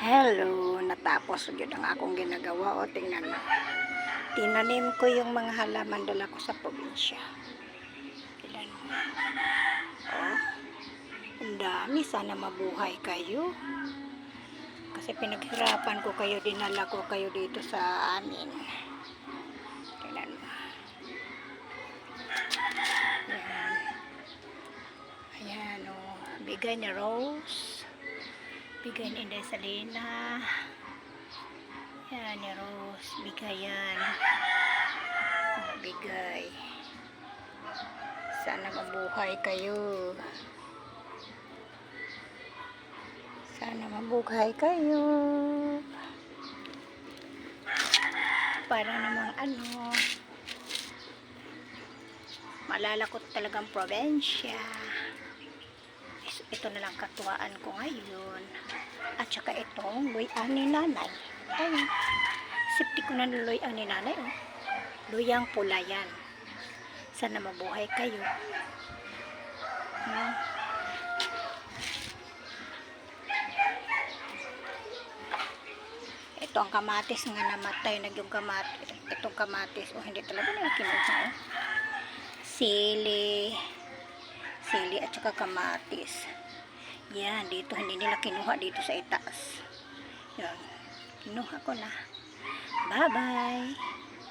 Hello, natapos yun ang akong ginagawa. O, tingnan mo. Tinanim ko yung mga halaman dala ko sa probinsya. Tingnan mo. O, ang dami. Sana mabuhay kayo. Kasi pinaghirapan ko kayo, dinala ko kayo dito sa amin. Tingnan mo. Ayan. Ayan, o. Bigay ni Rose. Bigay ni Inday Salina. Yan ni Rose. Bigay yan. Bigay. Sana mabuhay kayo. Sana mabuhay kayo. Para namang malalakot talagang probensya. Ito na lang katuwaan ko ngayon. At saka itong luyan ni nanay. Ay, sipti ko na luyan ni nanay. Oh. Luyang pula yan. Sana mabuhay kayo. Ito ang kamatis nga namatay. Yung kamatis. Itong kamatis. Oh, hindi talaga na kinuha. Oh. Sili at saka kamatis. Yan, dito hindi nila kinuha dito sa itaas. Yan, kinuha ko na. Bye bye.